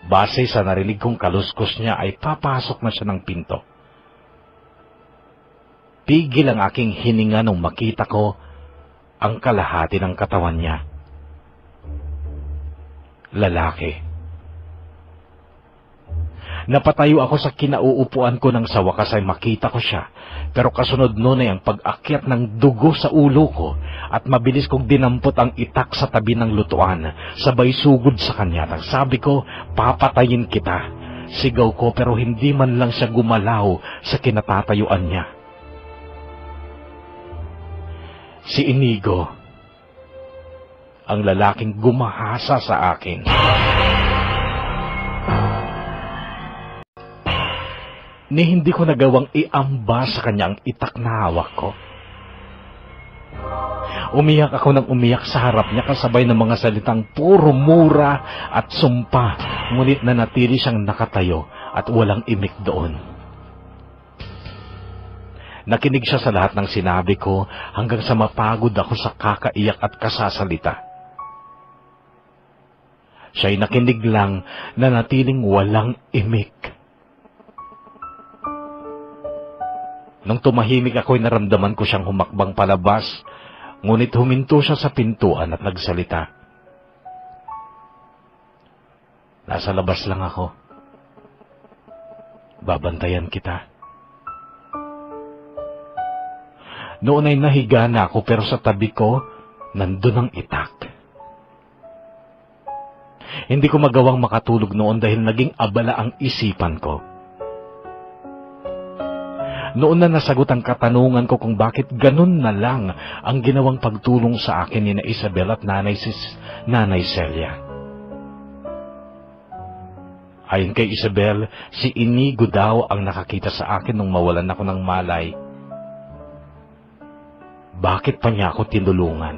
Base sa narinig kong kaluskos niya ay papasok na siya ng pinto. Pigil ang aking hininga nung makita ko ang kalahati ng katawan niya. Lalaki. Napatayo ako sa kinauupuan ko nang sa wakas ay makita ko siya, pero kasunod noon ay ang pag-akyat ng dugo sa ulo ko at mabilis kong dinampot ang itak sa tabi ng lutuan, sabay sugod sa kanya nang sabi ko, papatayin kita. Sigaw ko pero hindi man lang siya gumalaw sa kinatatayuan niya. Si Inigo, ang lalaking gumahasa sa akin. Ni hindi ko nagawang iamba sa kanya ang itak na hawak ko. Umiyak ako ng umiyak sa harap niya kasabay ng mga salitang puro mura at sumpa, ngunit nanatili siyang nakatayo at walang imik doon. Nakinig siya sa lahat ng sinabi ko hanggang sa mapagod ako sa kakaiyak at kasasalita. Siya'y nakinig lang, nanatiling walang imik. Nung tumahimik ako'y naramdaman ko siyang humakbang palabas, ngunit huminto siya sa pintuan at nagsalita. Nasa labas lang ako. Babantayan kita. Noon ay nahiga na ako pero sa tabi ko, nandun ang itak. Hindi ko magawang makatulog noon dahil naging abala ang isipan ko. Noon na nasagot ang katanungan ko kung bakit ganun na lang ang ginawang pagtulong sa akin ni na Isabel at Nanay Celia. Ayon kay Isabel, si Inigo daw ang nakakita sa akin nung mawalan ako ng malay. Bakit pa niya ako tinulungan?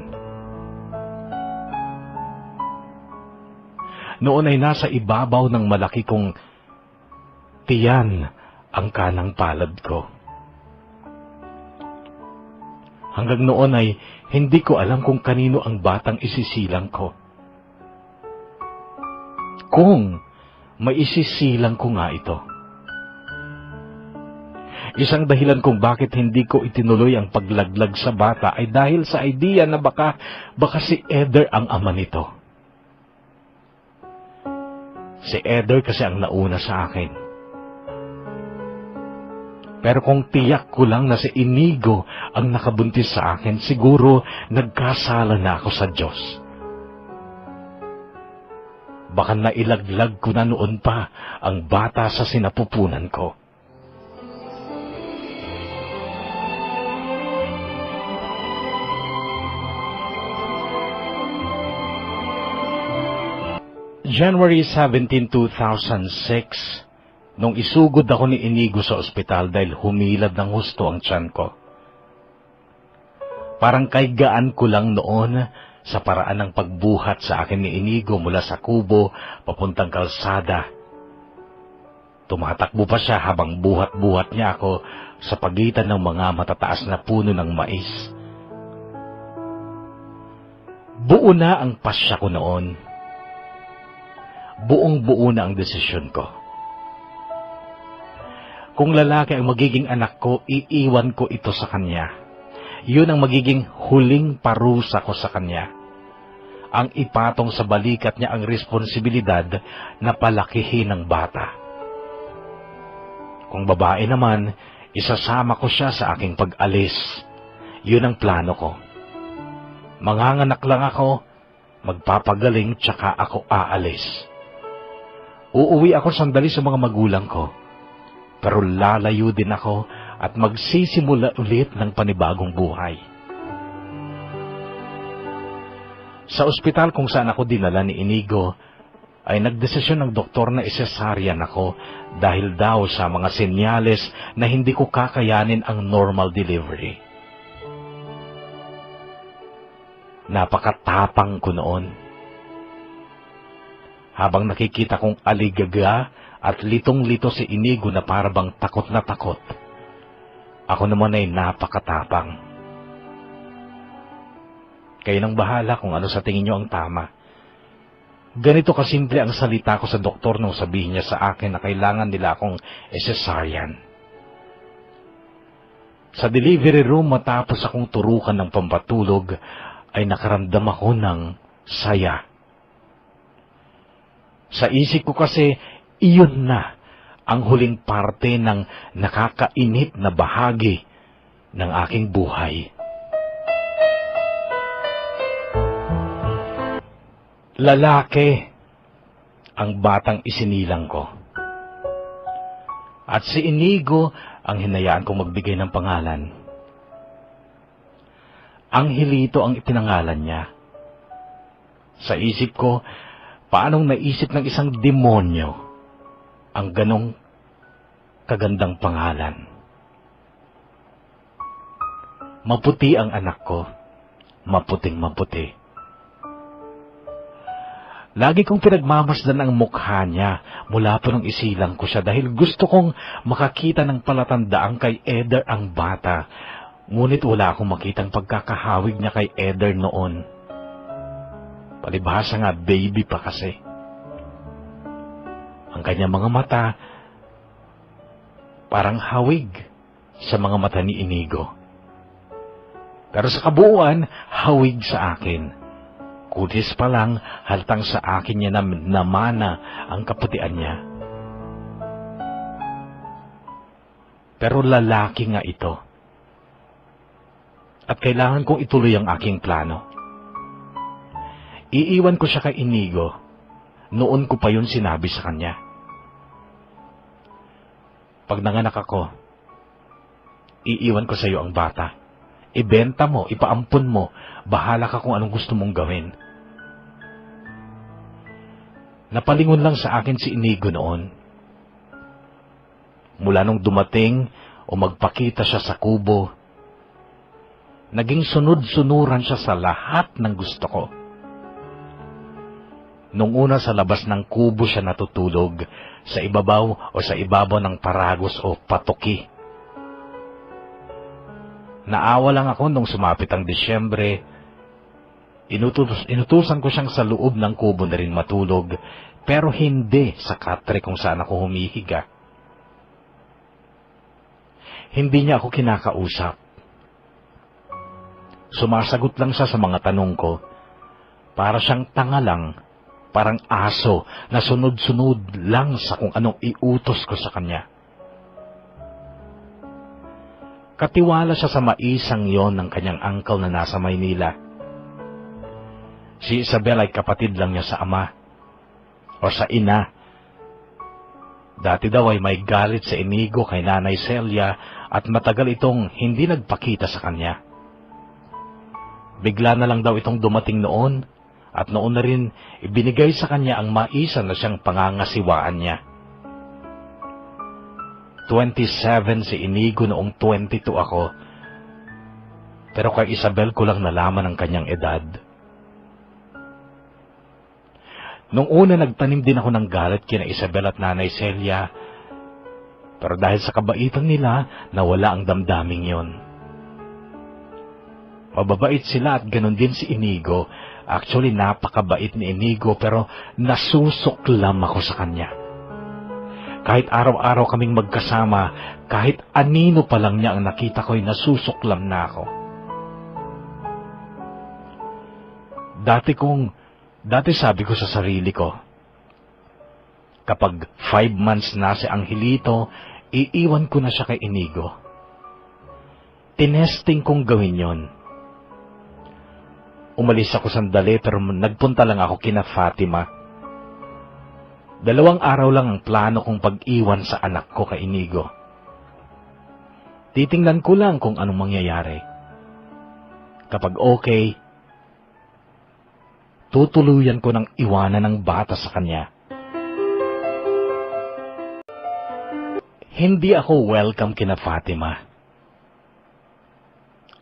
Noon ay nasa ibabaw ng malaki kong tiyan ang kanang palad ko. Hanggang noon ay hindi ko alam kung kanino ang batang isisilang ko. Kung maisisilang ko nga ito. Isang dahilan kung bakit hindi ko itinuloy ang paglaglag sa bata ay dahil sa idea na baka si Eder ang ama nito. Si Eder kasi ang nauna sa akin. Pero kung tiyak ko lang na si Inigo ang nakabuntis sa akin, siguro nagkasala na ako sa Diyos. Baka nailaglag ko na noon pa ang bata sa sinapupunan ko. January 17, 2006, nung isugod ako ni Inigo sa ospital dahil humilad ng husto ang tiyan ko. Parang kaigaan ko lang noon sa paraan ng pagbuhat sa akin ni Inigo mula sa kubo papuntang kalsada. Tumatakbo pa siya habang buhat-buhat niya ako sa pagitan ng mga matataas na puno ng mais. Buo na ang pasya ko noon. Buong-buo na ang desisyon ko. Kung lalaki ang magiging anak ko, iiwan ko ito sa kanya. Yun ang magiging huling parusa ko sa kanya. Ang ipatong sa balikat niya ang responsibilidad na palakihin ng bata. Kung babae naman, isasama ko siya sa aking pag-alis. Yun ang plano ko. Manganganak lang ako, magpapagaling, tsaka ako aalis. Uuwi ako sandali sa mga magulang ko. Pero lalayo din ako at magsisimula ulit ng panibagong buhay. Sa ospital kung saan ako dinala ni Inigo, ay nagdesisyon ng doktor na isesaryan ako dahil daw sa mga senyales na hindi ko kakayanin ang normal delivery. Napakatapang ko noon. Habang nakikita kong aligaga at litong-lito si Inigo na parabang takot na takot, ako naman ay napakatapang. Kayo nang bahala kung ano sa tingin nyo ang tama. Ganito kasimple ang salita ko sa doktor nung sabihin niya sa akin na kailangan nila akong cesarean. Sa delivery room matapos akong turukan ng pampatulog ay nakaramdam ako ng saya. Sa isip ko kasi iyon na ang huling parte ng nakakainip na bahagi ng aking buhay. Lalaki ang batang isinilang ko. At si Inigo ang hinayaan kong magbigay ng pangalan. Angelito ang itinangalan niya. Sa isip ko, paanong naisip ng isang demonyo ang ganong kagandang pangalan? Maputi ang anak ko, maputing maputi. Lagi kong pinagmamasdan ang mukha niya mula po nung isilang ko siya dahil gusto kong makakita ng palatandaan kay Eder ang bata. Ngunit wala akong makitang pagkakahawig niya kay Eder noon. Palibhasa nga, baby pa kasi. Ang kanyang mga mata, parang hawig sa mga mata ni Inigo. Pero sa kabuuan, hawig sa akin. Kutis pa lang, haltang sa akin niya namana ang kaputian niya. Pero lalaki nga ito. At kailangan kong ituloy ang aking plano. Iiwan ko siya kay Inigo. Noon ko pa yun sinabi sa kanya. Pag nanganak ako, iiwan ko sa iyo ang bata. Ibenta mo, ipaampun mo, bahala ka kung anong gusto mong gawin. Napalingon lang sa akin si Inigo noon. Mula nung dumating o magpakita siya sa kubo, naging sunod-sunuran siya sa lahat ng gusto ko. Nung una sa labas ng kubo siya natutulog, sa ibabaw o sa ibabaw ng paragos o patuki. Naawa lang ako nung sumapit ang Disyembre. Inutusan ko siyang sa loob ng kubo na rin matulog, pero hindi sa katre kung saan ako humihiga. Hindi niya ako kinakausap. Sumasagot lang siya sa mga tanong ko. Para siyang tanga lang, parang aso na sunod-sunod lang sa kung anong iutos ko sa kanya. Katiwala siya sa maisang yon ng kanyang uncle na nasa Maynila. Si Isabel ay kapatid lang niya sa ama o sa ina. Dati daw ay may galit sa Inigo kay Nanay Celia at matagal itong hindi nagpakita sa kanya. Bigla na lang daw itong dumating noon at noon na rin ibinigay sa kanya ang maisan na siyang pangangasiwaan niya. 27 si Inigo noong 22 ako. Pero kay Isabel ko lang nalaman ang kanyang edad. Nung una nagtanim din ako ng galit kina Isabel at Nanay Celia. Pero dahil sa kabaitan nila, nawala ang damdaming yon. Mababait sila at ganun din si Inigo. Actually, napakabait ni Inigo pero nasusuklam ako sa kanya. Kahit araw-araw kaming magkasama, kahit anino pa lang niya ang nakita ko'y nasusuklam na ako. Dati sabi ko sa sarili ko, kapag 5 months na si Angelito, iiwan ko na siya kay Inigo. Tinesting kong gawin yon. Umalis ako sandali pero nagpunta lang ako kina Fatima. 2 araw lang ang plano kong pag-iwan sa anak ko kay Inigo. Titingnan ko lang kung anong mangyayari. Kapag okay, tutuluyan ko ng iwanan ng bata sa kanya. Hindi ako welcome kina Fatima.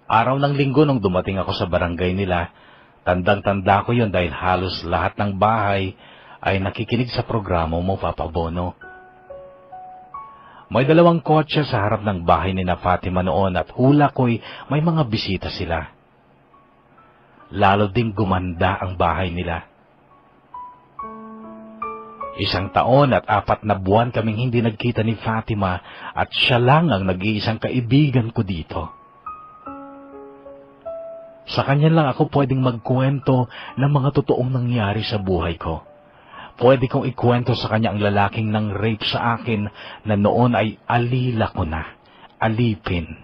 Araw ng Linggo nung dumating ako sa barangay nila, tandang-tanda ko yon dahil halos lahat ng bahay ay nakikinig sa programa mo, Papa Bono. May 2 kotse sa harap ng bahay ni na Fatima noon at hula ko'y may mga bisita sila. Lalo ding gumanda ang bahay nila. 1 taon at 4 na buwan kaming hindi nagkita ni Fatima at siya lang ang nag-iisang kaibigan ko dito. Sa kanya lang ako pwedeng magkwento ng mga totoong nangyari sa buhay ko. Pwede kong ikwento sa kanya ang lalaking nang rape sa akin na noon ay alila ko na, alipin.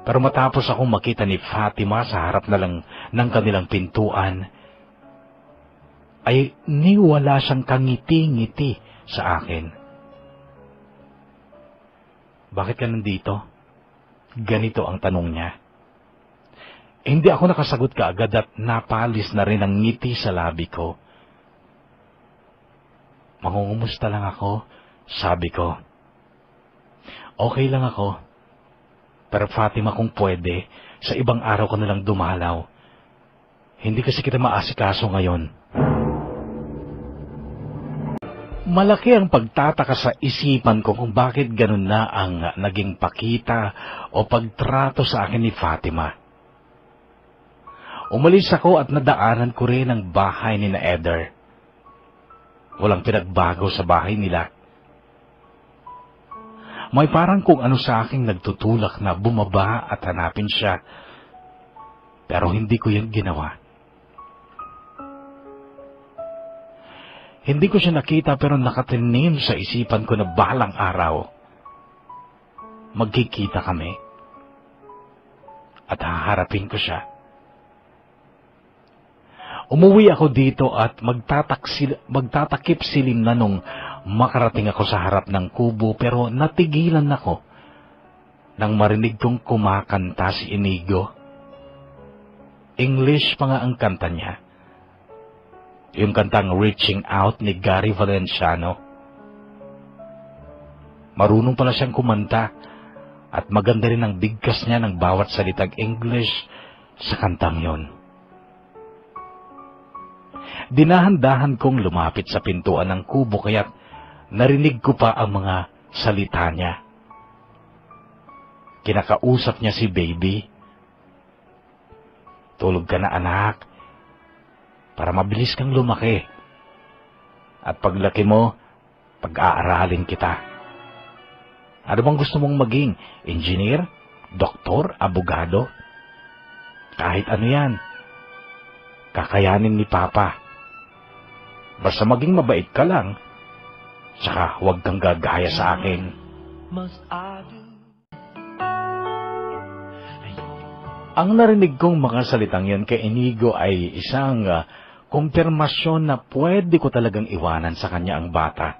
Pero matapos akong makita ni Fatima sa harap na lang ng kanilang pintuan, ay niwala siyang kangiti-ngiti sa akin. Bakit ka nandito? Ganito ang tanong niya. Hindi ako nakasagot kaagad at napalis na rin ang ngiti sa labi ko. Mangungumusta lang ako, sabi ko. Okay lang ako. Pero Fatima, kung pwede, sa ibang araw ko nalang dumalaw. Hindi kasi kita maasikaso ngayon. Malaki ang pagtataka sa isipan ko kung bakit ganun na ang naging pakita o pagtrato sa akin ni Fatima. Umalis ako at nadaanan ko rin ang bahay ni Eder. Walang pinagbago sa bahay nila. May parang kung ano sa aking nagtutulak na bumaba at hanapin siya. Pero hindi ko yan ginawa. Hindi ko siya nakita pero nakatinim sa isipan ko na balang araw. Magkikita kami. At haharapin ko siya. Umuwi ako dito at magtatakip silim na nung makarating ako sa harap ng kubo pero natigilan ako nang marinig kong kumakanta si Inigo. English pa nga ang kanta niya. Yung kantang Reaching Out ni Gary Valenciano. Marunong pala siyang kumanta at maganda rin ang bigkas niya ng bawat salitang English sa kantang yon. Dinahan-dahan kong lumapit sa pintuan ng kubo kaya't narinig ko pa ang mga salita niya. Kinakausap niya si Baby. Tulog ka na anak, para mabilis kang lumaki. At paglaki mo, pag-aaralin kita. Ano bang gusto mong maging? Engineer? Doktor? Abogado? Kahit ano yan. Kakayanin ni Papa. Basta maging mabait ka lang. Tsaka huwag kang gagaya sa akin. Ang narinig kong mga salitang yan kay Inigo ay isang kumpirmasyon na pwede ko talagang iwanan sa kanya ang bata.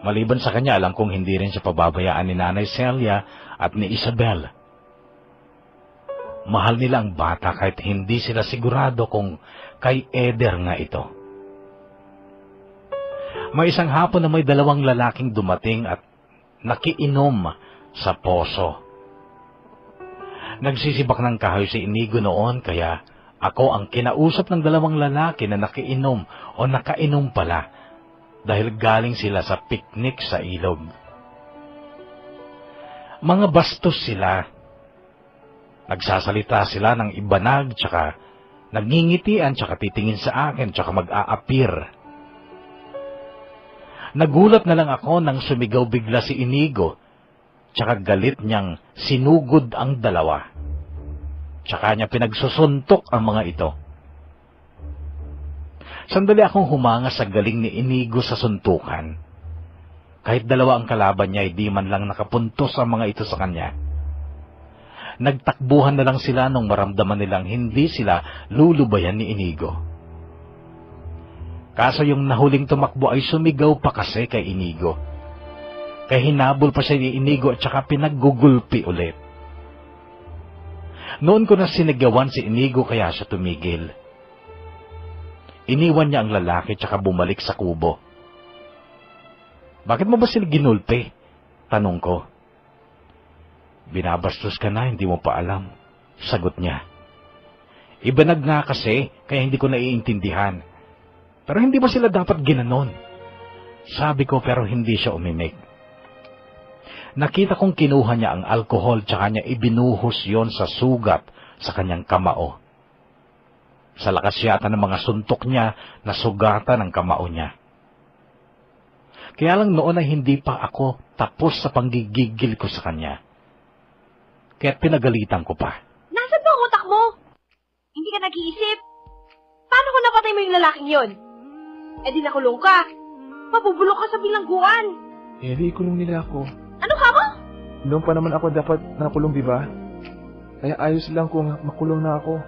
Maliban sa kanya, alam kong hindi rin siya pababayaan ni Nanay Celia at ni Isabel. Mahal nila ang bata kahit hindi sila sigurado kung kay Eder nga ito. May isang hapon na may 2 lalaking dumating at nakiinom sa poso. Nagsisibak ng kahoy si Inigo noon kaya ako ang kinausap ng 2 lalaki na nakiinom o nakainom pala dahil galing sila sa picnic sa ilog. Mga bastos sila. Nagsasalita sila ng ibanag tsaka nagngingitian tsaka titingin sa akin tsaka mag-aapir. Nagulat na lang ako nang sumigaw bigla si Inigo tsaka galit niyang sinugod ang 2. Tsaka niya pinagsusuntok ang mga ito. Sandali akong humanga sa galing ni Inigo sa suntukan. Kahit 2 ang kalaban niya, di man lang nakapuntos ang mga ito sa kanya. Nagtakbuhan na lang sila nung maramdaman nilang hindi sila lulubayan ni Inigo. Kaso yung nahuling tumakbo ay sumigaw pa kasi kay Inigo. Kaya hinabol pa siya ni Inigo at saka pinaggugulpi ulit. Noon ko na sinigawan si Inigo kaya siya tumigil. Iniwan niya ang lalaki tsaka bumalik sa kubo. Bakit mo ba sila ginulpi? Tanong ko. Binabastos ka na, hindi mo pa alam. Sagot niya. Ibanag nga kasi, kaya hindi ko naiintindihan. Pero hindi ba sila dapat ginanon? Sabi ko pero hindi siya umimik. Nakita kong kinuha niya ang alkohol tsaka niya ibinuhos yon sa sugat sa kanyang kamao. Sa lakas yata ng mga suntok niya, nasugatan ang kamao niya. Kaya lang noon ay hindi pa ako tapos sa panggigigil ko sa kanya. Kaya't pinagalitan ko pa. Nasaan ba ang utak mo? Hindi ka nag-iisip. Paano kung napatay mo yung lalaking yon? Eh di nakulong ka. Mabubulok ka sa bilangguan. Eri, ikulong nila ako. Ano ka mo? Noon pa naman ako dapat nakulong, di ba? Kaya ayos lang kung makulong na ako.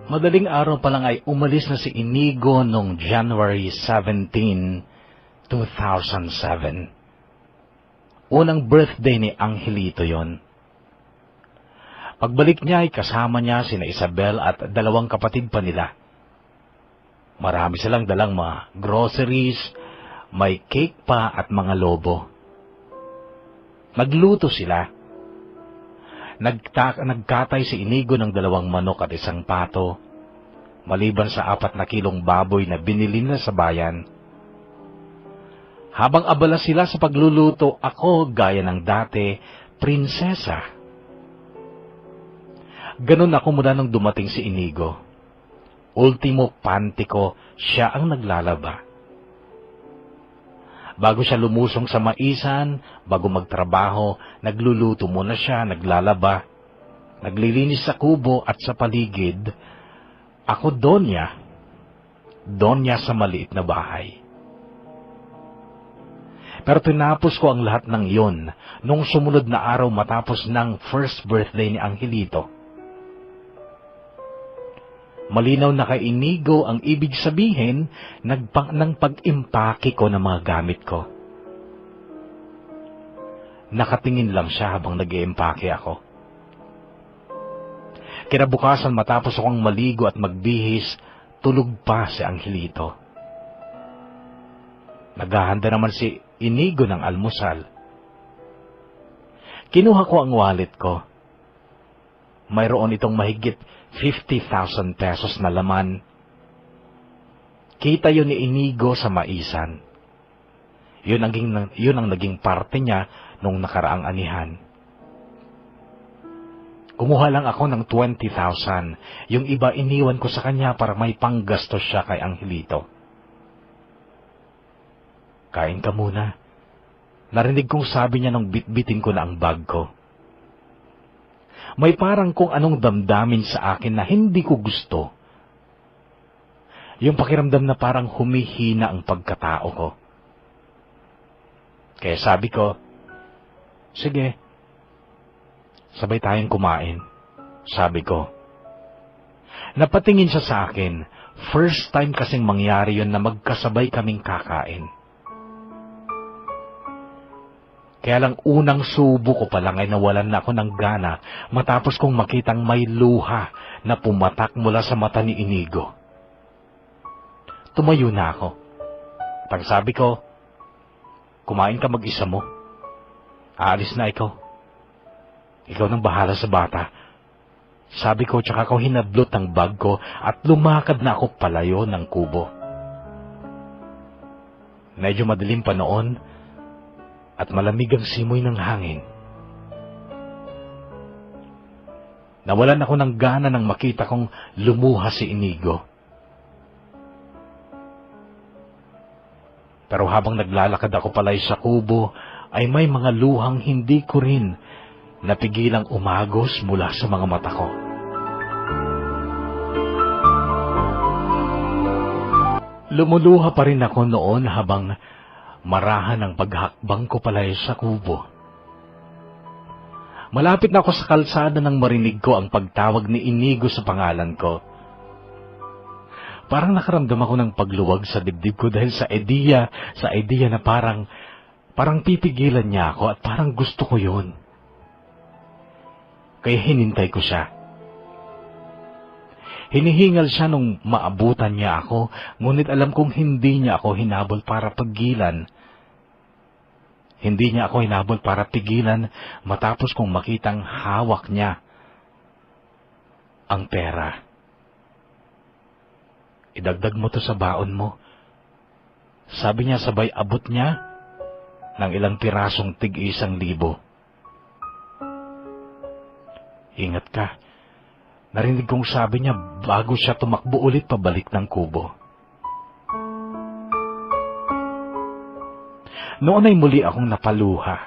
Madaling araw pa lang ay umalis na si Inigo noong January 17, 2007. Unang birthday ni Angelito yon. Pagbalik niya ay kasama niya sina Isabel at dalawang kapatid pa nila. Marami silang dalang mga groceries, may cake pa at mga lobo. Nagluto sila. Nagkatay si Inigo ng 2 manok at 1 pato, maliban sa 4 na kilong baboy na binili nila sa bayan. Habang abala sila sa pagluluto, ako, gaya ng dati, prinsesa. Ganun ako mula nung dumating si Inigo. Ultimo panty ko, siya ang naglalaba. Bago siya lumusong sa maisan, bago magtrabaho, nagluluto muna siya, naglalaba, naglilinis sa kubo at sa paligid. Ako Donya sa maliit na bahay. Pero tinapos ko ang lahat ng iyon nung sumunod na araw matapos ng first birthday ni Angelito. Malinaw na kay Inigo ang ibig sabihin ng pag-impake ko ng mga gamit ko. Nakatingin lang siya habang nag-iimpake ako. Kinabukasan matapos akong maligo at magbihis, tulog pa si Angelito. Naghahanda naman si Inigo ng almusal. Kinuha ko ang wallet ko. Mayroon itong mahigit 50,000 pesos na laman. Kita yun ni Inigo sa maisan. Yun ang naging parte niya nung nakaraang anihan. Kumuha lang ako ng 20,000. Yung iba iniwan ko sa kanya para may panggastos siya kay Angelito. Kain ka muna. Narinig kong sabi niya nung bitbitin ko na ang bag ko. May parang kung anong damdamin sa akin na hindi ko gusto. Yung pakiramdam na parang humihina ang pagkatao ko. Kaya sabi ko, sige, sabay tayong kumain. Sabi ko. Napatingin siya sa akin. First time kasing mangyari yun na magkasabay kaming kakain. Kaya lang unang subo ko pa lang ay nawalan na ako ng gana matapos kong makitang may luha na pumatak mula sa mata ni Inigo. Tumayo na ako. At sabi ko, kumain ka mag-isa mo. Aalis na ikaw. Ikaw nang bahala sa bata. Sabi ko, tsaka ko hinablot ang bag ko at lumakad na ako palayo ng kubo. Medyo madilim pa noon at malamig ang simoy ng hangin. Nawalan ako ng gana nang makita kong lumuha si Inigo. Pero habang naglalakad ako palay sa kubo, ay may mga luhang hindi ko rin napigilang umagos mula sa mga mata ko. Lumuluha pa rin ako noon habang marahan ang paghakbang ko palay sa kubo. Malapit na ako sa kalsada nang marinig ko ang pagtawag ni Inigo sa pangalan ko. Parang nakaramdam ako ng pagluwag sa dibdib ko dahil sa idea na parang pipigilan niya ako at parang gusto ko yun. Kaya hinintay ko siya. Hinihingal siya nung maabutan niya ako, ngunit alam kong hindi niya ako hinabol para pigilan. Hindi niya ako hinabol para pigilan matapos kong makitang hawak niya ang pera. Idagdag mo to sa baon mo. Sabi niya sabay abot niya ng ilang pirasong tig-1,000. Ingat ka. Narinig kong sabi niya bago siya tumakbo ulit pabalik ng kubo. Noon ay muli akong napaluha.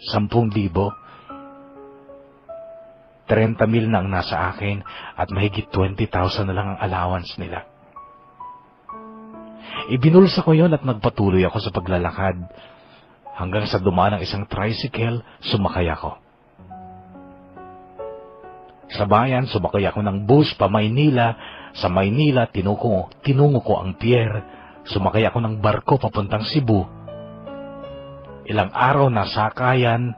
10,000, 30,000 na ang nasa akin at mahigit 20,000 na lang ang allowance nila. Ibinulsa ko yon at nagpatuloy ako sa paglalakad. Hanggang sa dumaan ng isang tricycle, sumakay ako. Sa bayan, sumakay ako ng bus pa Maynila. Sa Maynila, tinungo ko ang pier. Sumakay ako ng barko papuntang Cebu. Ilang araw na sakayan,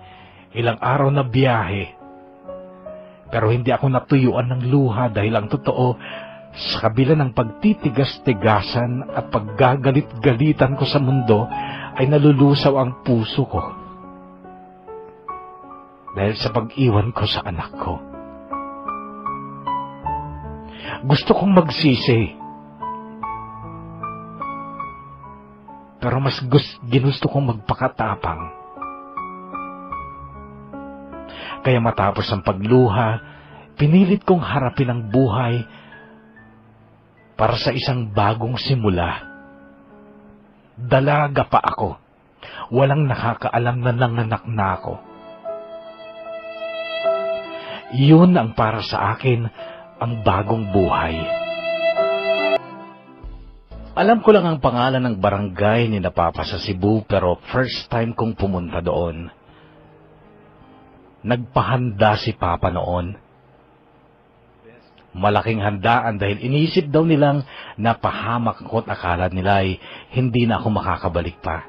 ilang araw na biyahe. Pero hindi ako natuyuan ng luha dahil ang totoo, sa kabila ng pagtitigas-tigasan at paggagalit-galitan ko sa mundo, ay nalulusaw ang puso ko. Dahil sa pag-iwan ko sa anak ko. Gusto kong magsisi. Pero mas ginusto kong magpakatapang. Kaya matapos ang pagluha, pinilit kong harapin ang buhay para sa isang bagong simula. Dalaga pa ako. Walang nakakaalam na nanganak na ako. Yun ang para sa akin ang bagong buhay. Alam ko lang ang pangalan ng barangay ni Papa sa Cebu pero first time kong pumunta doon. Nagpahanda si Papa noon. Malaking handaan dahil iniisip daw nilang napahamak ako at akala nila ay hindi na ako makakabalik pa.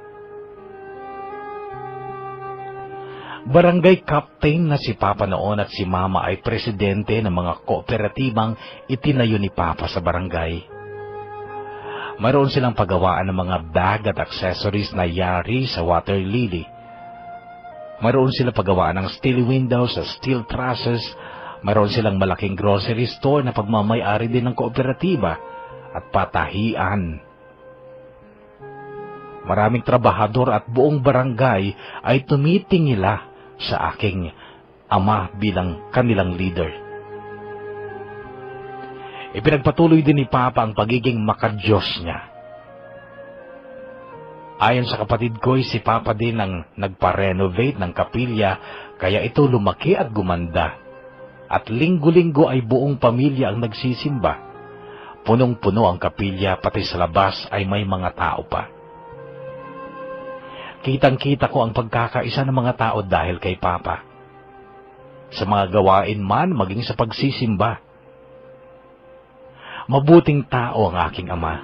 Barangay captain na si Papa noon at si Mama ay presidente ng mga kooperatibang itinayo ni Papa sa barangay. Mayroon silang paggawaan ng mga bag at accessories na yari sa water lily. Mayroon silang paggawaan ng steel windows at steel trusses. Mayroon silang malaking grocery store na pagmamay-ari din ng kooperatiba at patahian. Maraming trabahador at buong barangay ay tumitingila sa aking ama bilang kanilang leader. Ipinagpatuloy din ni Papa ang pagiging makadiyos niya. Ayon sa kapatid ko, si Papa din ang nagpa-renovate ng kapilya kaya ito lumaki at gumanda. At linggo-linggo ay buong pamilya ang nagsisimba. Punong-puno ang kapilya, pati sa labas ay may mga tao pa. Kitang-kita ko ang pagkakaisa ng mga tao dahil kay Papa. Sa mga gawain man, maging sa pagsisimba. Mabuting tao ang aking ama.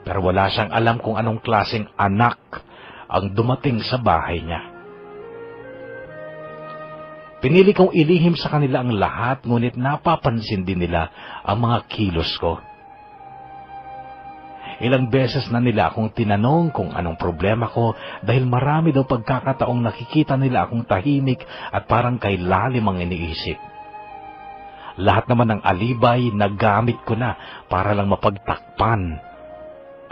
Pero wala siyang alam kung anong klaseng anak ang dumating sa bahay niya. Pinili kong ilihim sa kanila ang lahat, ngunit napapansin din nila ang mga kilos ko. Ilang beses na nila akong tinanong kung anong problema ko dahil marami daw pagkakataong nakikita nila akong tahimik at parang kay lalim ang iniisip. Lahat naman ng alibay na gamit ko na para lang mapagtakpan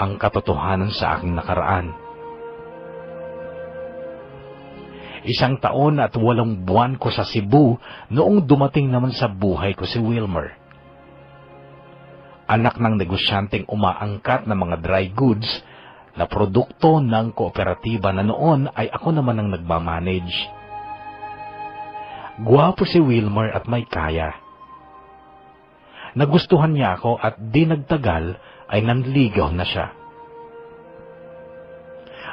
ang katotohanan sa aking nakaraan. 1 taon at 8 buwan ko sa Cebu noong dumating naman sa buhay ko si Wilmer. Anak ng negosyanteng umaangkat ng mga dry goods na produkto ng kooperatiba na noon ay ako naman ang nagmamanage. Gwapo si Wilmer at may kaya. Nagustuhan niya ako at di nagtagal ay nanligaw na siya.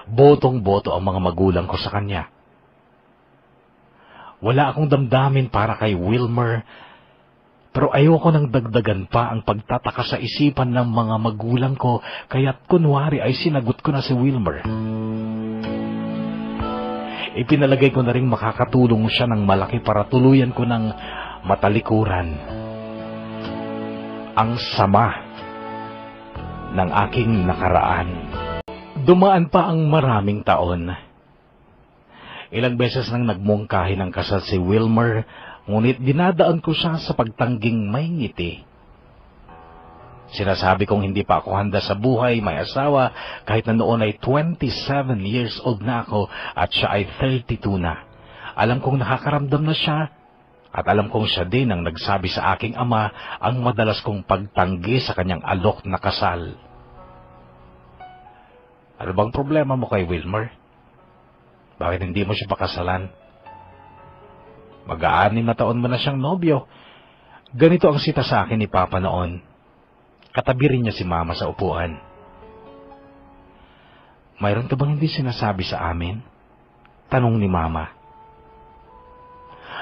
Botong-boto ang mga magulang ko sa kanya. Wala akong damdamin para kay Wilmer, pero ayoko nang dagdagan pa ang pagtataka sa isipan ng mga magulang ko, kaya't kunwari ay sinagot ko na si Wilmer. Ipinalagay ko na rin makakatulong siya ng malaki para tuluyan ko ng matalikuran ang sama ng aking nakaraan. Dumaan pa ang maraming taon. Ilang beses nang nagmungkahi ng kasal si Wilmer, ngunit dinadaan ko siya sa pagtangging may ngiti. Sinasabi kong hindi pa ako handa sa buhay, may asawa, kahit na noon ay 27 years old na ako at siya ay 32 na. Alam kong nakakaramdam na siya, at alam kong siya din ang nagsabi sa aking ama ang madalas kong pagtanggi sa kanyang alok na kasal. Ano bang problema mo kay Wilmer? Bakit hindi mo siya pakasalan? Mag-6 na taon mo na siyang nobyo. Ganito ang sita sa akin ni Papa noon. Katabi rin niya si Mama sa upuan. Mayroon ka bang hindi sinasabi sa amin? Tanong ni Mama.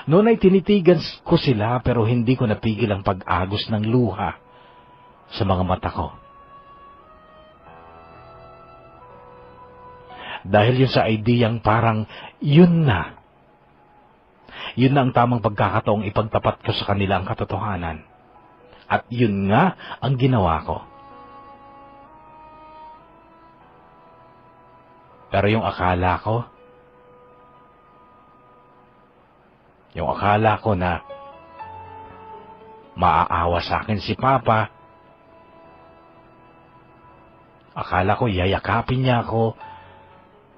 Noon ay tinitigan ko sila pero hindi ko napigil ang pag-agos ng luha sa mga mata ko. Dahil yun sa ideyang parang yun na. Yun na ang tamang pagkakataong ipagtapat ko sa kanila ang katotohanan. At yun nga ang ginawa ko. Pero yung akala ko na maaawa sa akin si Papa, akala ko yayakapin niya ako,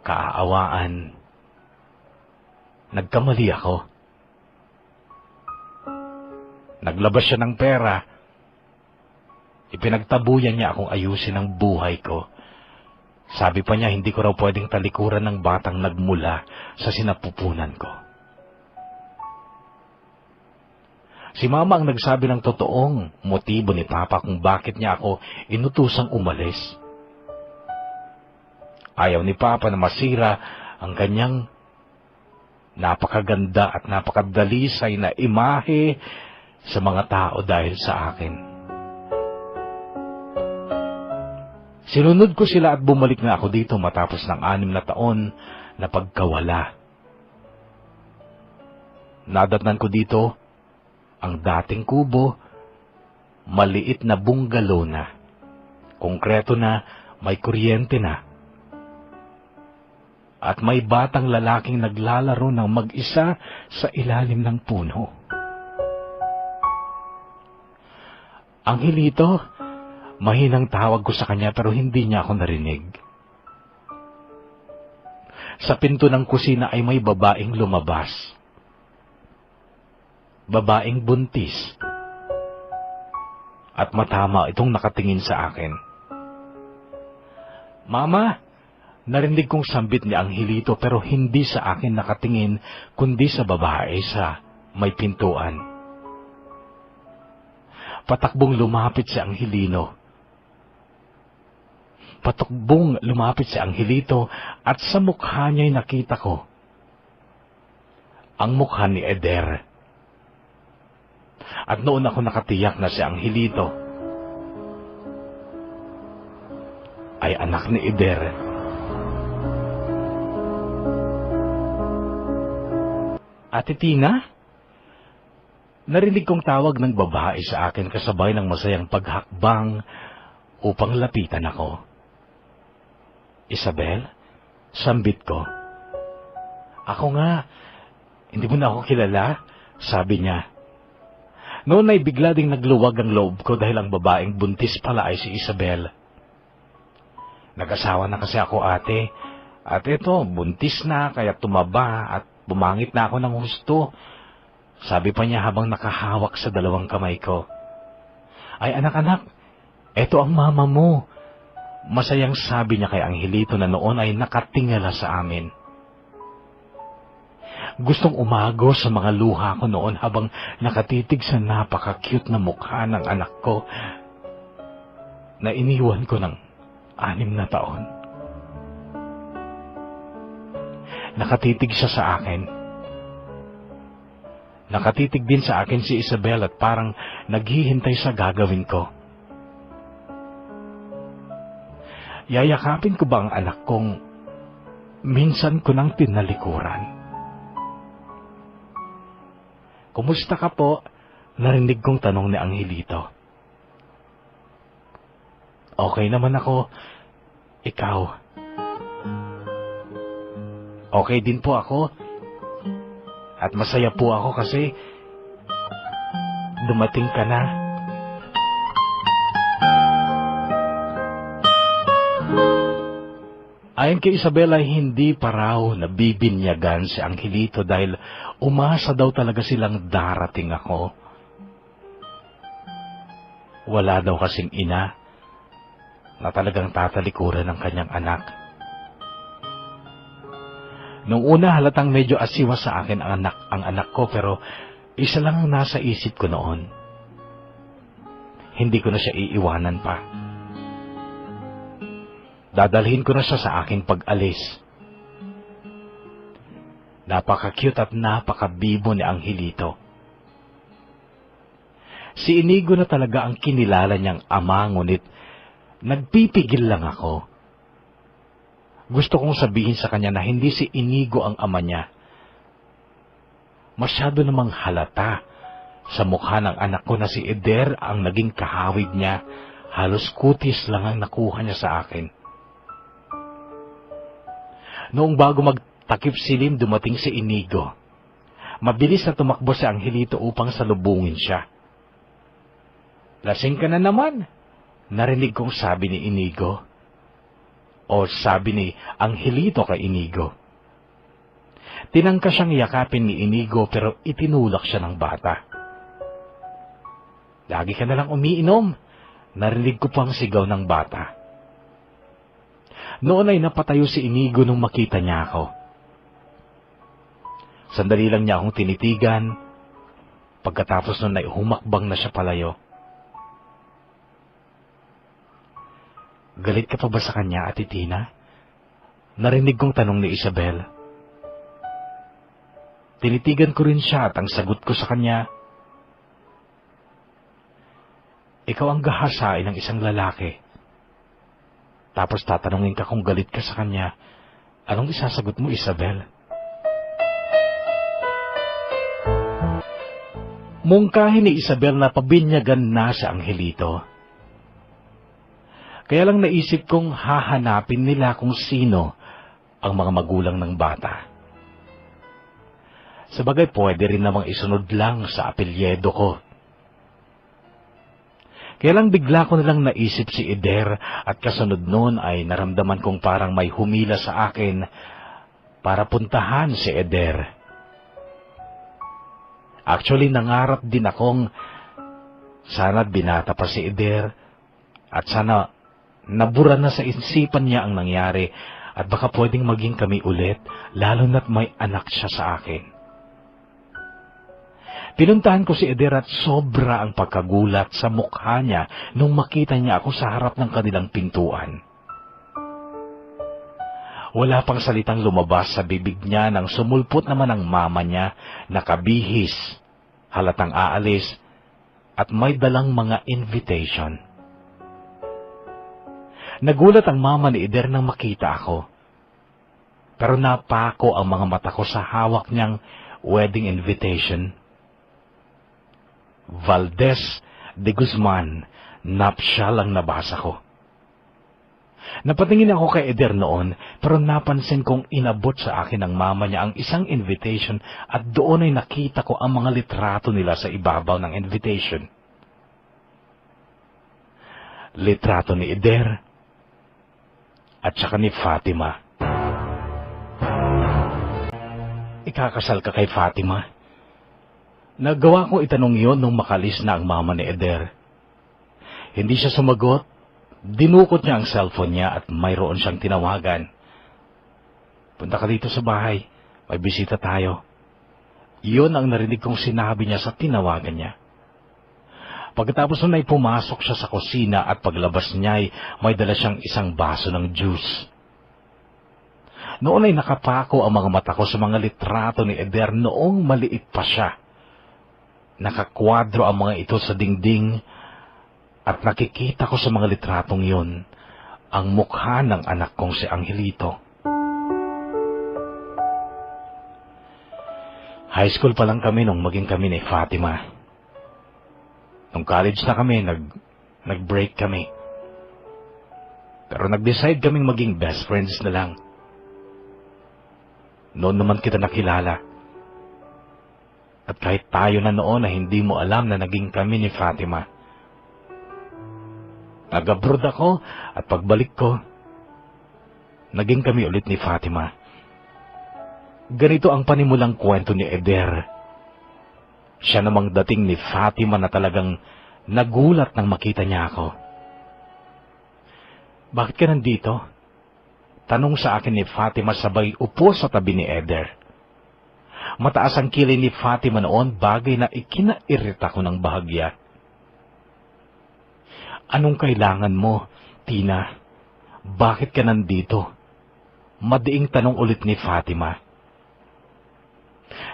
kaaawaan. Nagkamali ako. Naglabas siya ng pera. Ipinagtabuyan niya akong ayusin ang buhay ko. Sabi pa niya hindi ko raw pwedeng talikuran ng batang nagmula sa sinapupunan ko. Si Mama ang nagsabi ng totoong motibo ni Papa kung bakit niya ako inutusang umalis. Ayaw ni Papa na masira ang kanyang napakaganda at napakadalisay na imahe sa mga tao dahil sa akin. Sinunod ko sila at bumalik na ako dito matapos ng 6 na taon na pagkawala. Nadatnan ko dito ang dating kubo, maliit na bungalow na, konkreto na, may kuryente na, at may batang lalaking naglalaro ng mag-isa sa ilalim ng puno. Angelito, mahinang tawag ko sa kanya pero hindi niya ako narinig. Sa pinto ng kusina ay may babaeng lumabas. Babaeng buntis. At matama itong nakatingin sa akin. Mama, narinig kong sambit ni Angelito pero hindi sa akin nakatingin kundi sa babae sa may pintuan. Patakbong lumapit si Angelino. Patakbong lumapit si Angelito at sa mukha niya'y nakita ko ang mukha ni Eder. At noon ako nakatiyak na si Angelito ay anak ni Eder. Ate Tina, narinig kong tawag ng babae sa akin kasabay ng masayang paghakbang upang lapitan ako. Isabel, sambit ko. Ako nga, hindi mo na ako kilala, sabi niya. Noon ay bigla ding nagluwag ang loob ko dahil ang babaeng buntis pala ay si Isabel. Nag-asawa na kasi ako, ate. At ito, buntis na kaya tumaba at bumangit na ako ng husto. Sabi pa niya habang nakahawak sa 2 kamay ko. Ay anak-anak, eto ang mama mo. Masayang sabi niya kay Angelito na noon ay nakatingala sa amin. Gustong umago sa mga luha ko noon habang nakatitig sa napaka-cute na mukha ng anak ko na iniwan ko ng 6 na taon. Nakatitig siya sa akin. Nakatitig din sa akin si Isabel at parang naghihintay sa gagawin ko. Yayakapin ko ba ang anak kong minsan ko nang tinalikuran? Kumusta ka po? Narinig kong tanong ni Angelito. Okay naman ako. Ikaw? Okay din po ako. At masaya po ako kasi dumating ka na. Ayon kay Isabel ay hindi pa raw nabibinyagan si Angelito dahil umasa daw talaga silang darating ako. Wala daw kasing ina na talagang tatalikuran ng kanyang anak. Nung una halatang medyo asiwa sa akin ang anak ko, pero isa lang ang nasa isip ko noon. Hindi ko na siya iiwanan pa. Dadalhin ko na siya sa aking pag-alis. Napaka-cute at napaka-bibo ni Angelito. Si Inigo na talaga ang kinilala niyang ama, ngunit nagpipigil lang ako. Gusto kong sabihin sa kanya na hindi si Inigo ang ama niya. Masyado namang halata sa mukha ng anak ko na si Eder ang naging kahawig niya. Halos kutis lang ang nakuha niya sa akin. Noong bago magtakip silim, dumating si Inigo. Mabilis na tumakbo si Angelito upang salubungin siya. "Lasing ka na naman," narinig kong sabi ni Inigo. O sabi ni Angelito kay Inigo. Tinangka siyang yakapin ni Inigo pero itinulak siya ng bata. "Lagi ka na lang umiinom," narinig ko pang sigaw ng bata. Noon ay napatayo si Inigo nung makita niya ako. Sandali lang niya akong tinitigan. Pagkatapos nun ay humakbang na siya palayo. "Galit ka pa ba sa kanya, Ate Tina?" narinig kong tanong ni Isabel. Tinitigan ko rin siya at ang sagot ko sa kanya, "Ikaw ang gahasain ng isang lalaki. Tapos tatanungin ka kung galit ka sa kanya. Anong isasagot mo, Isabel?" Mungkahin ni Isabel na pabinyagan na sa Angelito. Kaya lang naisip kong hahanapin nila kung sino ang mga magulang ng bata. Sabagay pwede rin namang isunod lang sa apelyedo ko. Kaya lang bigla ko nalang naisip si Eder at kasunod noon ay naramdaman kong parang may humila sa akin para puntahan si Eder. Actually, nangarap din akong sana binata pa si Eder at sana nabura na sa isipan niya ang nangyari at baka pwedeng maging kami ulit, lalo na't may anak siya sa akin. Pinuntahan ko si Eder at sobra ang pagkagulat sa mukha niya nung makita niya ako sa harap ng kanilang pintuan. Wala pang salitang lumabas sa bibig niya nang sumulpot naman ang mama niya, nakabihis, halatang aalis, at may dalang mga invitation. Nagulat ang mama ni Eder nang makita ako. Pero napako ang mga mata ko sa hawak niyang wedding invitation. Valdez de Guzman, nuptial ang nabasa ko. Napatingin ako kay Eder noon, pero napansin kong inabot sa akin ng mama niya ang isang invitation at doon ay nakita ko ang mga litrato nila sa ibabaw ng invitation. Litrato ni Eder at saka ni Fatima. "Ikakasal ka kay Fatima?" Nagawa ko itanong yon nung makalis na ang mama ni Eder. Hindi siya sumagot. Dinukot niya ang cellphone niya at mayroon siyang tinawagan. "Punta ka dito sa bahay. May bisita tayo." Iyon ang narinig kong sinabi niya sa tinawagan niya. Pagkatapos nun ay pumasok siya sa kusina at paglabas niya ay may dala siyang isang baso ng juice. Noon ay nakapako ang mga mata ko sa mga litrato ni Eder noong maliit pa siya. Nakakwadro ang mga ito sa dingding at nakikita ko sa mga litratong yon ang mukha ng anak kong si Angelito. High school pa lang kami nung maging kami ni Fatima. Nung college na kami, nag-break kami. Pero nag-decide kaming maging best friends na lang. Noon naman kita nakilala. At kahit tayo na noon na hindi mo alam na naging kami ni Fatima. Nag-abroad ako at pagbalik ko, Naging kami ulit ni Fatima. Ganito ang panimulang kwento ni Eder. Siya namang dating ni Fatima na talagang nagulat nang makita niya ako. Bakit ka nandito? Tanong sa akin ni Fatima sabay upo sa tabi ni Eder. Mataas ang kilay ni Fatima noon, bagay na ikinairita ko ng bahagya. Anong kailangan mo, Tina? Bakit ka nandito? Madiing tanong ulit ni Fatima.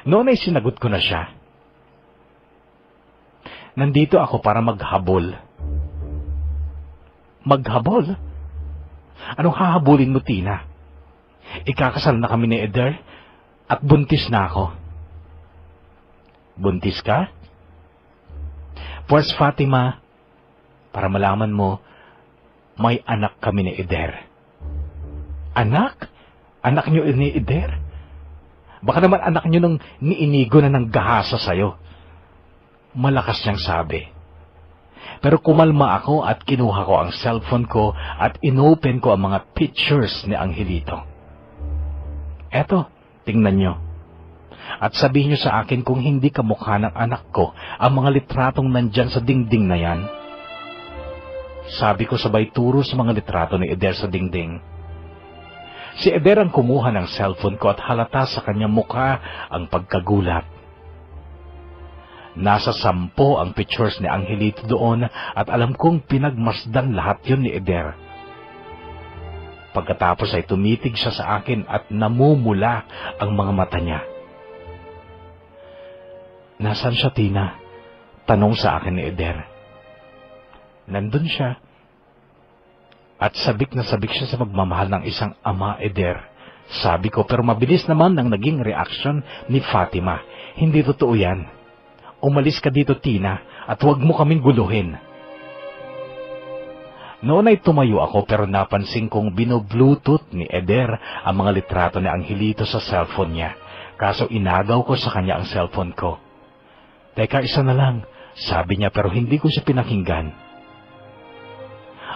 Noon ay sinagot ko na siya. Nandito ako para maghabol. Maghabol? Anong hahabulin mo, Tina? Ikakasal na kami ni Eder at buntis na ako. Buntis ka? Pues Fatima, para malaman mo, may anak kami ni Eder. Anak? Anak niyo ni Eder? Baka naman anak niyo nung niinigo na ng gahasa sa'yo. Malakas niyang sabi. Pero kumalma ako at kinuha ko ang cellphone ko at inopen ko ang mga pictures ni Angelito. Eto, tingnan niyo. At sabihin niyo sa akin kung hindi kamukha ng anak ko ang mga litratong nandyan sa dingding na yan. Sabi ko sabay turo sa mga litrato ni Eder sa dingding. Si Eder ang kumuha ng cellphone ko at halata sa kanyang mukha ang pagkagulat. Nasa 10 ang pictures ni Angelito doon at alam kong pinagmasdan lahat yun ni Eder. Pagkatapos ay tumitig siya sa akin at namumula ang mga mata niya. Nasaan siya, Tina? Tanong sa akin ni Eder. Nandun siya. At sabik na sabik siya sa magmamahal ng isang ama, Eder. Sabi ko, pero mabilis naman ang naging reaksyon ni Fatima. Hindi totoo yan. Umalis ka dito, Tina, at huwag mo kaming guluhin. Noon ay tumayo ako pero napansin kong bino-bluetooth ni Eder ang mga litrato ni Angelito sa cellphone niya. Kaso inagaw ko sa kanya ang cellphone ko. Teka, isa na lang, sabi niya pero hindi ko siya pinakinggan.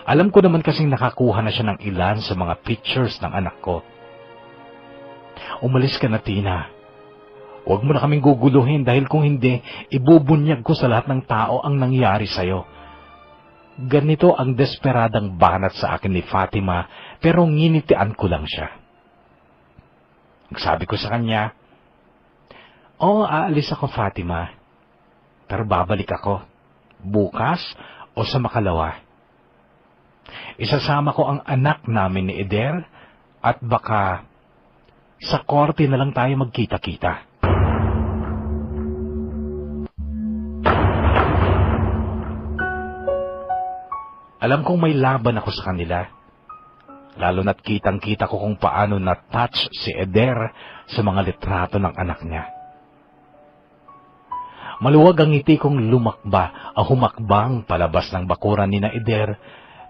Alam ko naman kasing nakakuha na siya ng ilan sa mga pictures ng anak ko. Umalis ka na, Tina. Huwag mo na kaming guguluhin dahil kung hindi, ibubunyag ko sa lahat ng tao ang nangyari sa'yo. Ganito ang desperadang banat sa akin ni Fatima, pero nginitian ko lang siya. Sabi ko sa kanya, "Oo, aalis ako, Fatima. Pero babalik ako. Bukas o sa makalawa. Isasama ko ang anak namin ni Eder at baka sa korte na lang tayo magkita-kita." Alam kong may laban ako sa kanila. Lalo na't kitang-kita ko kung paano na-touch si Eder sa mga litrato ng anak niya. Maluwag ang ngiti kong humakbang palabas ng bakuran ni na Eder,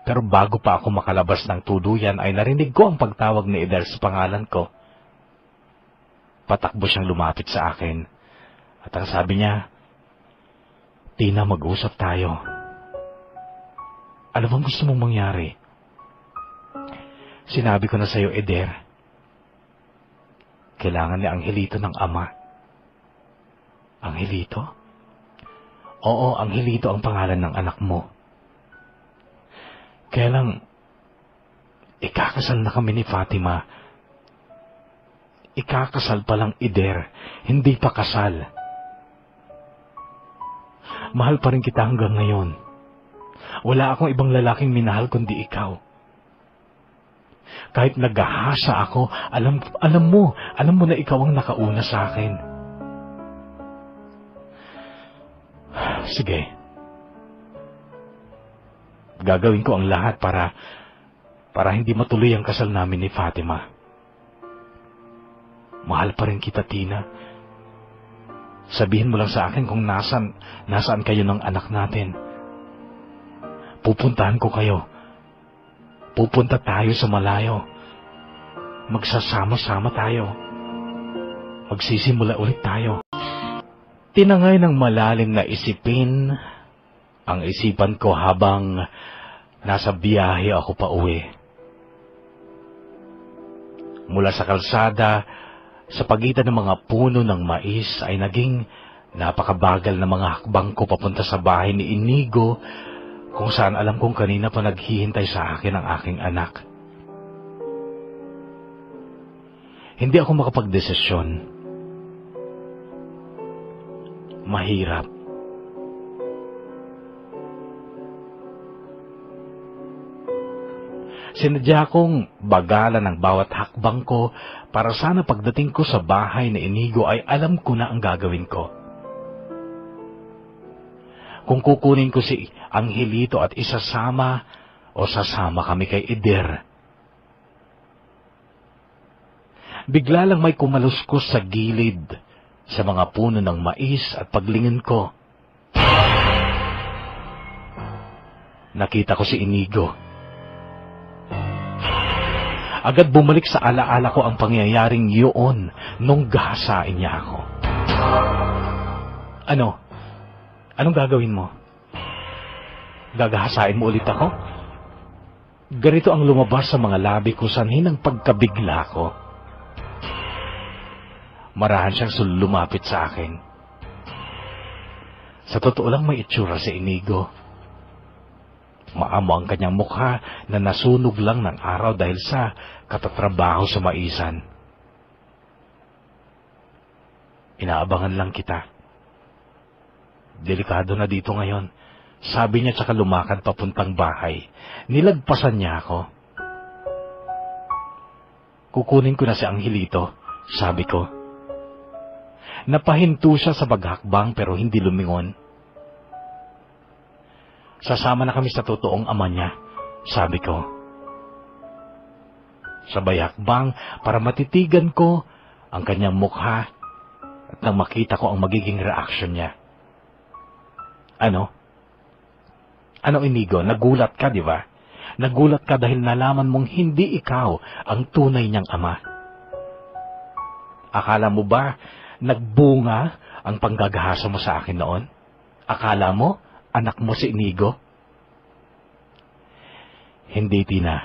pero bago pa ako makalabas ng tuluyan ay narinig ko ang pagtawag ni Eder sa pangalan ko. Patakbo siyang lumapit sa akin at ang sabi niya, "Tina, mag-usap tayo. Ano bang gusto mong mangyari?" Sinabi ko na sa'yo, Eder. Kailangan ni Angelito ng ama. Angelito? Oo, Angelito ang pangalan ng anak mo. Kaya lang, ikakasal na kami ni Fatima. Ikakasal pa lang, Eder, hindi pa kasal. Mahal pa rin kita hanggang ngayon. Wala akong ibang lalaking minahal kundi ikaw. Kahit naghahasa ako, alam mo na ikaw ang nakauna sa akin. Sige. Gagawin ko ang lahat para hindi matuloy ang kasal namin ni Fatima. Mahal pa rin kita, Tina. Sabihin mo lang sa akin kung nasaan kayo ng anak natin. Pupuntahan ko kayo. Pupunta tayo sa malayo. Magsasama-sama tayo. Magsisimula ulit tayo. Tinangay ng malalim na isipin ang isipan ko habang nasa biyahe ako pa uwi. Mula sa kalsada, sa pagitan ng mga puno ng mais ay naging napakabagal na mga hakbang ko papunta sa bahay ni Inigo, kung saan alam kong kanina pa naghihintay sa akin ang aking anak. Hindi ako makapagdesisyon. Mahirap. Sinadya kong bagalan ang bawat hakbang ko para sana pagdating ko sa bahay ni Inigo ay alam ko na ang gagawin ko. Kung kukunin ko si Angelito at isasama o sasama kami kay Eder. Bigla lang may kumaluskos sa gilid sa mga puno ng mais at paglingin ko. Nakita ko si Inigo. Agad bumalik sa alaala ko ang pangyayaring yun nung gahasain niya ako. Ano? Anong gagawin mo? Gagahasain mo ulit ako? Ganito ang lumabas sa mga labi ko sanhin ng pagkabigla ko. Marahan siyang lumapit sa akin. Sa totoo lang may itsura si Inigo. Maamo ang kanyang mukha na nasunog lang ng araw dahil sa katatrabaho sa maisan. Inaabangan lang kita. Delikado na dito ngayon, sabi niya tsaka lumakad papuntang bahay. Nilagpasan niya ako. Kukunin ko na si Angelito, sabi ko. Napahinto siya sa paghakbang pero hindi lumingon. Sasama na kami sa totoong ama niya, sabi ko. Sabay hakbang para matitigan ko ang kanyang mukha at nang makita ko ang magiging reaksyon niya. Ano? Ano, Inigo? Nagulat ka, di ba? Nagulat ka dahil nalaman mong hindi ikaw ang tunay niyang ama. Akala mo ba nagbunga ang panggagahasa mo sa akin noon? Akala mo anak mo si Inigo? Hindi, Tina.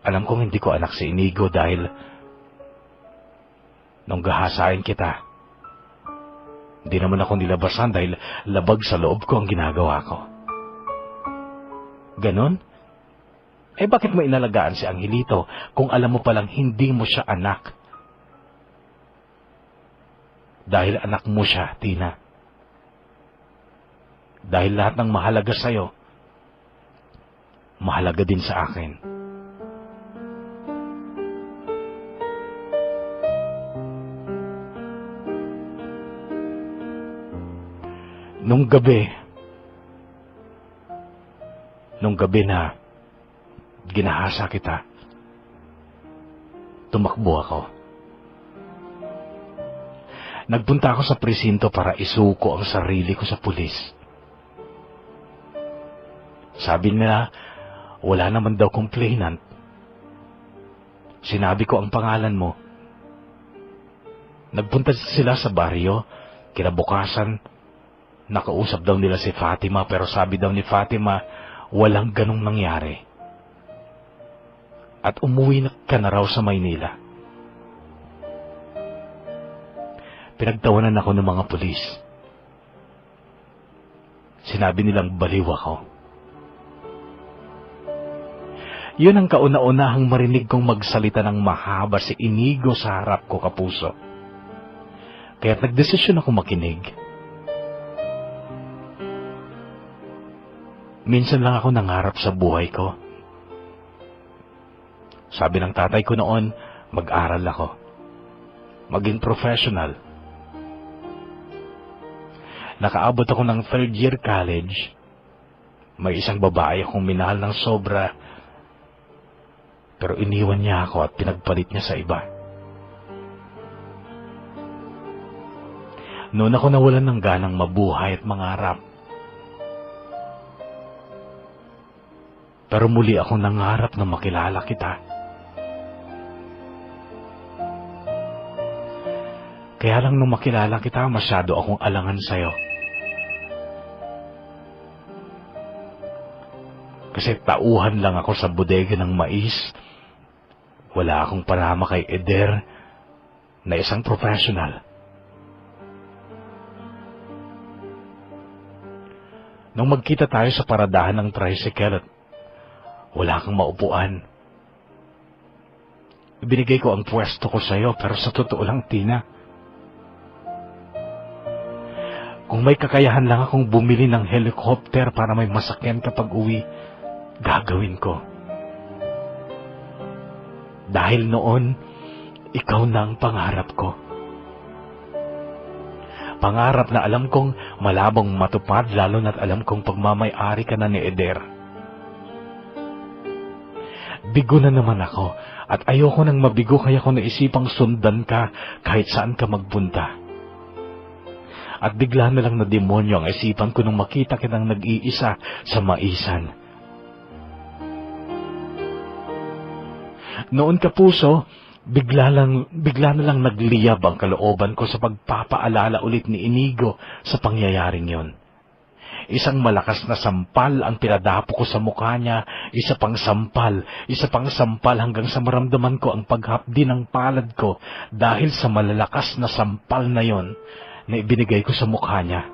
Alam kong hindi ko anak si Inigo dahil nung gahasain kita, hindi naman ako nilabasan dahil labag sa loob ko ang ginagawa ko. Ganon? Eh bakit mo inalagaan si Angelito kung alam mo palang hindi mo siya anak? Dahil anak mo siya, Tina. Dahil lahat ng mahalaga sa'yo, mahalaga din sa akin. Nung gabi na ginahasa kita, tumakbo ako. Nagpunta ako sa presinto para isuko ang sarili ko sa pulis. Sabi nila, wala naman daw complainant. Sinabi ko ang pangalan mo. Nagpunta sila sa baryo, kinabukasan, nakausap daw nila si Fatima pero sabi daw ni Fatima, walang ganong nangyari. At umuwi ka na raw sa Maynila. Pinagtawanan ako ng mga pulis. Sinabi nilang baliw ako. Yun ang kauna-unahang marinig kong magsalita ng mahaba si Inigo sa harap ko, kapuso. Kaya't nagdesisyon ako makinig. Minsan lang ako nangarap sa buhay ko. Sabi ng tatay ko noon, mag-aral ako. Maging professional. Nakaabot ako ng 3rd year college. May isang babae akong minahal ng sobra. Pero iniwan niya ako at pinagpalit niya sa iba. Noon ako nawalan ng ganang mabuhay at mangarap. Pero muli akong nangarap na makilala kita. Kaya lang nung makilala kita, masyado akong alangan sa'yo. Kasi tauhan lang ako sa bodega ng mais Wala akong parama kay Eder na isang professional. Nung magkita tayo sa paradahan ng tricycle at wala kang maupuan, ibinigay ko ang pwesto ko sa'yo, pero sa totoo lang, Tina, kung may kakayahan lang akong bumili ng helicopter para may masakyan kapag uwi, gagawin ko. Dahil noon, ikaw na ang pangarap ko. Pangarap na alam kong malabong matupad, lalo na't alam kong pagmamay-ari ka na ni Eder. Bigo na naman ako, at ayoko nang mabigo, kaya ko naisipang sundan ka kahit saan ka magpunta. At bigla na lang na demonyo ang isipan ko nung makita kitang nag-iisa sa maisan. Noon, Kapuso, bigla na lang nagliyab ang kalooban ko sa pagpapaalala ulit ni Inigo sa pangyayaring yon. Isang malakas na sampal ang pinadapo ko sa mukha niya, isa pang sampal hanggang sa maramdaman ko ang paghapdi ng palad ko dahil sa malalakas na sampal na yon na ibinigay ko sa mukha niya.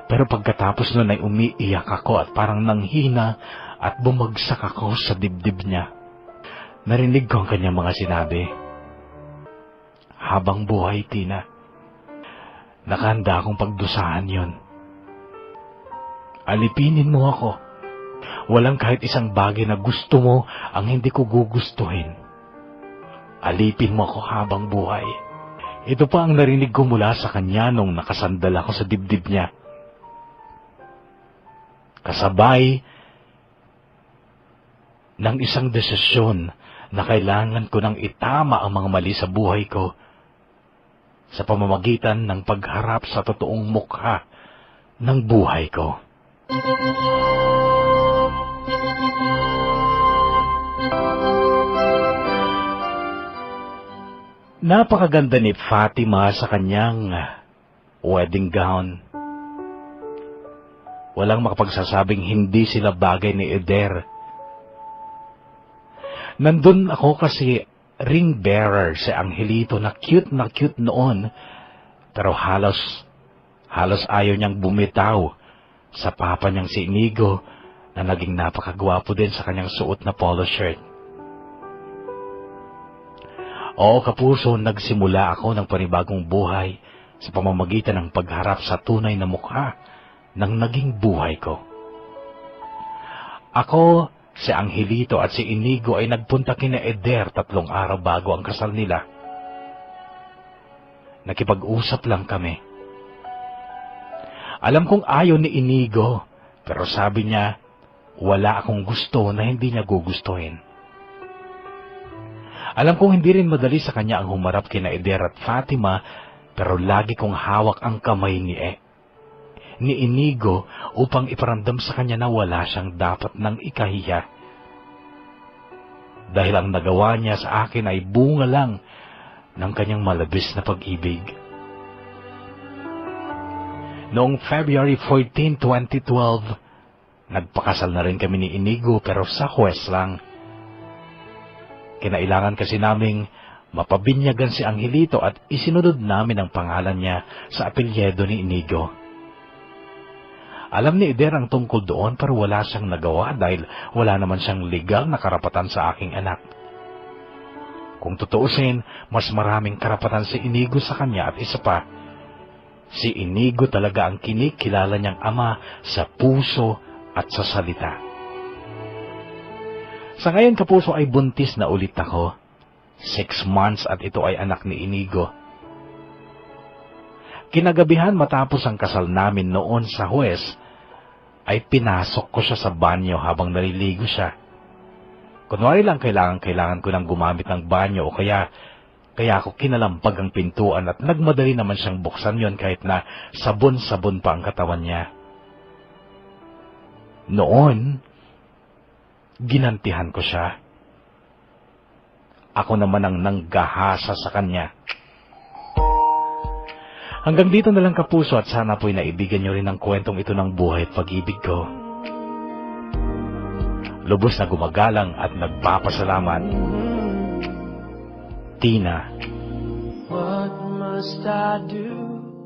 Pero pagkatapos nun ay umiiyak ako at parang nanghina at bumagsak ako sa dibdib niya. Narinig ko ang kanyang mga sinabi. Habang buhay, Tina, nakahanda akong pagdusahan yon. Alipinin mo ako. Walang kahit isang bagay na gusto mo ang hindi ko gugustuhin. Alipin mo ako habang buhay. Ito pa ang narinig ko mula sa kanya nung nakasandal ako sa dibdib niya. Kasabay ng isang desisyon na kailangan ko nang itama ang mga mali sa buhay ko sa pamamagitan ng pagharap sa totoong mukha ng buhay ko. Napakaganda ni Fatima sa kanyang wedding gown. Walang makapagsasabing hindi sila bagay ni Eder. Nandun ako kasi ring bearer si Angelito na cute noon, pero halos ayaw niyang bumitaw sa papa niyang si Inigo na naging napakagwapo din sa kanyang suot na polo shirt. Oo, Kapuso, nagsimula ako ng panibagong buhay sa pamamagitan ng pagharap sa tunay na mukha ng naging buhay ko. Ako, si Angelito at si Inigo ay nagpunta kina Eder 3 araw bago ang kasal nila. Nakipag-usap lang kami. Alam kong ayaw ni Inigo, pero sabi niya, wala akong gusto na hindi niya gugustuhin. Alam kong hindi rin madali sa kanya ang humarap kina Eder at Fatima, pero lagi kong hawak ang kamay ni Inigo upang iparamdam sa kanya na wala siyang dapat nang ikahiya. Dahil ang nagawa niya sa akin ay bunga lang ng kanyang malabis na pag-ibig. Noong February 14, 2012, nagpakasal na rin kami ni Inigo pero sa huwes lang. Kinailangan kasi naming mapabinyagan si Angelito at isinunod namin ang pangalan niya sa apelyido ni Inigo. Alam ni Eder ang tungkol doon pero wala siyang nagawa dahil wala naman siyang legal na karapatan sa aking anak. Kung tutuusin, mas maraming karapatan si Inigo sa kanya at isa pa, si Inigo talaga ang kinikilala niyang ama sa puso at sa salita. Sa ngayon, Kapuso, ay buntis na ulit ako. 6 months at ito ay anak ni Inigo. Kinagabihan matapos ang kasal namin noon sa huwes, ay pinasok ko siya sa banyo habang naliligo siya. Kunwari lang kailangan ko nang gumamit ng banyo o kaya ako kinalampag ang pintuan at nagmadali naman siyang buksan yon kahit na sabon-sabon pa ang katawan niya. Noon, ginantihan ko siya. Ako naman ang nanggahasa sa kanya. Hanggang dito na lang, Kapuso, at sana po'y naibigan nyo rin ang kwentong ito ng buhay at pag-ibig ko. Lubos na gumagalang at nagpapasalamat. Tina. What must I do